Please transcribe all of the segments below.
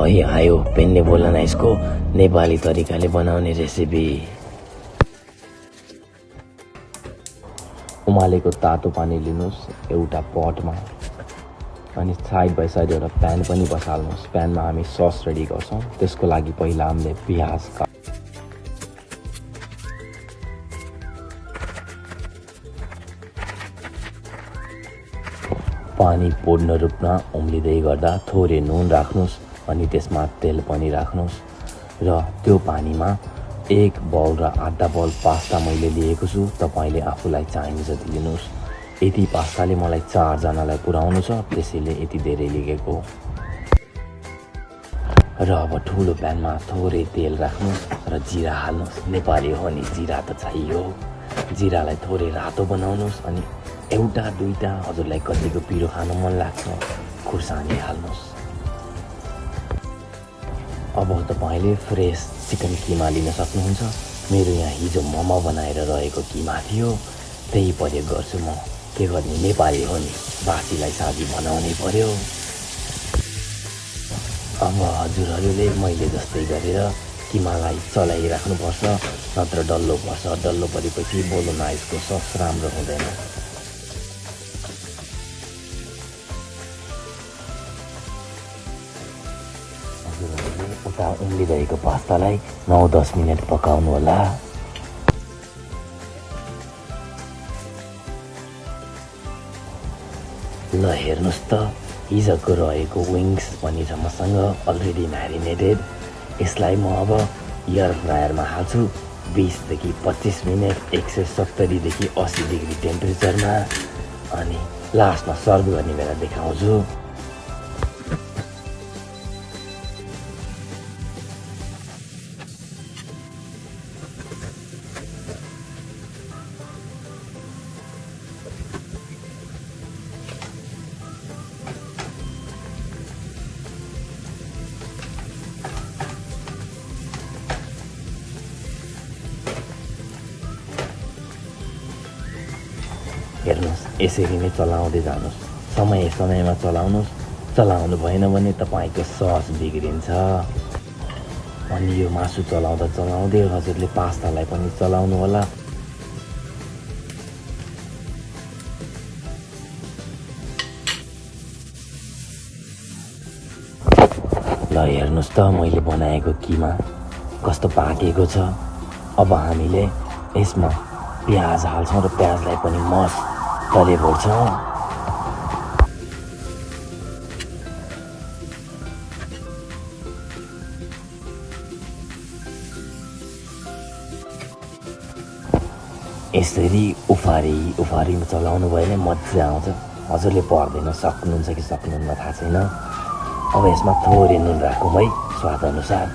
है आयो पेन्ने बोलोनेजेको नेपाली तरिकाले बनाउने रेसिपी। उमालेको तातो पानी लिनुस् एउटा पटमा, अनि साइड बाई साइड एउटा प्यान पनि बसाल्नुस्। प्यानमा हामी सस रेडी गर्छौँ। त्यसको लागि पहिला हामीले प्याज पानी पूर्ण रूपमा उम्लिँदै गर्दा थोरै नुन राख्नुस्, अनि त्यसमा तेल पनि राख्नुस् र त्यो पानीमा 1 बाउल र आधा बाउल पास्ता मैले लिएको छु। तपाईले आफूलाई चाहिने जति लिनुस्। यति पास्ताले मलाई 4 जनालाई पुर्याउनु छ, त्यसैले यति धेरै लिएको। र अब ठुलो प्यानमा थोरै तेल राख्नुस् र जिरा हाल्नुस्। नेपाली हो नि जिरा त चाहियो। जिरालाई थोरै रातो बनाउनुस्, अनि एउटा दुईटा हजुरलाई कतिको पिरो खानु मन लाग्छ खुर्सानी हाल्नुस्। अब तपाईले फ्रेस चिकन किमा लिन सक्नुहुन्छ। मेरो यहाँ हिजो मोमो बनाएर रहेको किमा थियो, त्यही प्रयोग गर्छु म। के गर्ने, नेपाली हो नि, बासीलाई साजी बनाउनै पर्यो। अब हजुरहरूले मैले जस्तै गरेर किमालाई चलाइराख्नुपर्छ, नत्र डल्लो पर्छ। डल्लो परेपछि बोलोनेजेको सस राम्रो हुँदैन। हजुरहरूले उता उम्लिरहेको पास्तालाई 9-10 मिनट पकाउनु होला। ल हेर्नुस् त, हिजोको रहेको विङ्स पनि छ मसँग अलरेडी म्यारिनेटेड। यसलाई म अब एयर फ्रायरमा हाल्छु 20 देखि 25 मिनट 170 देखि 80 डिग्री टेम्परेचरमा, अनि लास्टमा सर्भ गर्ने बेला देखाउँछु। हेर्नुस्, यसरी नै चलाउँदै जानुस्। समय समयमा चलाउनुस्। चलाउनु भएन भने तपाईँको सस बिग्रिन्छ। अनि यो मासु चलाउँदा चलाउँदै हजुरले पास्तालाई पनि चलाउनु होला। ल हेर्नुस् त, मैले बनाएको किमा कस्तो पाकेको छ। अब हामीले यसमा प्याज हाल्छौँ र प्याजलाई पनि मजाले भुट्छौँ। यसरी उफारी चलाउनु भयो भने मजा आउँछ। हजुरले पर्दैन, सक्नुहुन्छ कि सक्नुहुन्न थाहा छैन। अब यसमा थोरै नुन राखौँ है, स्वाद अनुसार।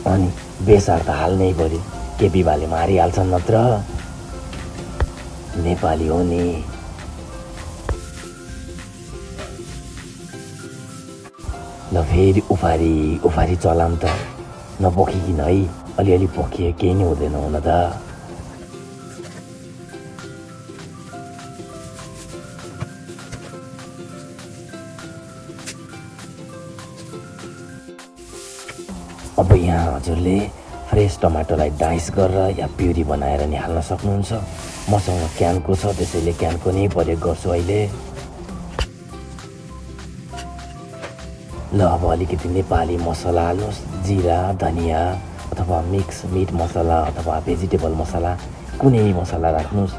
अनि बेसार त हाल्नै पर्यो, केपीबाले मारिहाल्छन् नत्र। नेपाली हो नि। ल फेरि उफारी चलाम त, नपोखिकिन है। अलिअलि पोखिए केही नै हुँदैन हुन त। अब यहाँ हजुरले फ्रेस टमाटरलाई डाइस गरेर या प्युरी बनाएर नि हाल्न सक्नुहुन्छ। मसँग क्यानको छ, त्यसैले क्यानको नै प्रयोग गर्छु अहिले। ल अब अलिकति नेपाली मसला हाल्नुहोस्। जिरा, धनिया अथवा मिक्स मिट मसला अथवा भेजिटेबल मसला, कुनै मसला राख्नुहोस्।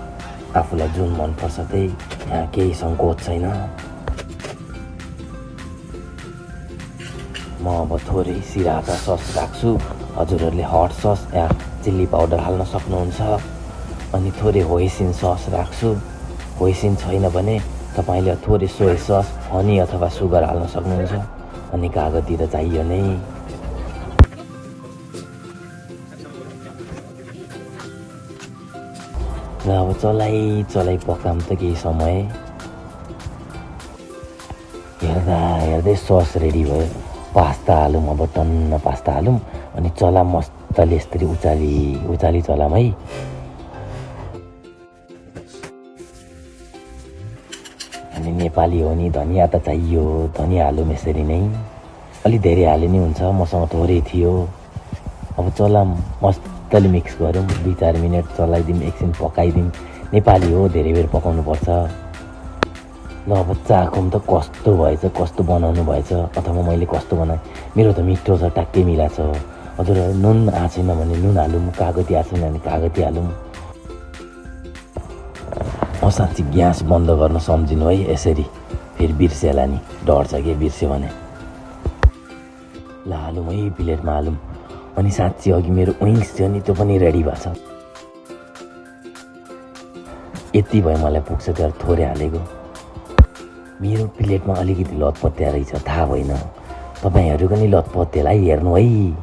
आफूलाई जुन मनपर्छ त्यही, यहाँ केही सङ्कोच छैन। म अब थोरै सिराटा सस राख्छु। हजुरहरूले हट सस या चिल्ली पाउडर हाल्न सक्नुहुन्छ। अनि थोरै होइसिन सस राख्छु। होइसिन छैन भने तपाईँले थोरै सोया सस, हनी अथवा सुगर हाल्न सक्नुहुन्छ। अनि कागती त चाहियो नै। र अब चलाइ पकाउँ त केही समय। हेर्दै सस रेडी भयो। पास्ता हालौँ, अब टन्न पास्ता हालौँ, अनि चलाम मजाले यसरी उचाली चलाम है। हामी नेपाली हो नि, धनियाँ त चाहियो, धनियाँ हालौँ यसरी नै। अलि धेरै हाले नि हुन्छ, मसँग थोरै थियो। अब चला मजाले मिक्स गरौँ, 2-4 मिनट चलाइदिउँ, एकछिन पकाइदिउँ। नेपाली हो, धेरै बेर पकाउनुपर्छ। ल अब चाखौँ त कस्तो भएछ, कस्तो बनाउनु भएछ, अथवा मैले कस्तो बनाएँ। मेरो त मिठो छ, ट्याक्कै मिला छ। हजुरहरू नुन आएको छैन भने नुन हालौँ, कागती आएको छैन भने कागती हालौँ। साँच्ची ग्यास बन्द गर्न सम्झिनु है यसरी, फेरि बिर्सेला नि, डर छ कि बिर्स्यो भने। ल हालौँ है, प्लेटमा हालौँ। अनि साँच्ची अघि मेरो विङ्स थियो नि, त्यो पनि रेडी भएको छ। यति भयो मलाई पुग्छ, तर थोरै हालेको। मेरो प्लेटमा अलिकति लतपत्या रहेछ, थाहा भएन। तपाईँहरूको नि लतपत्यालाई हेर्नु है।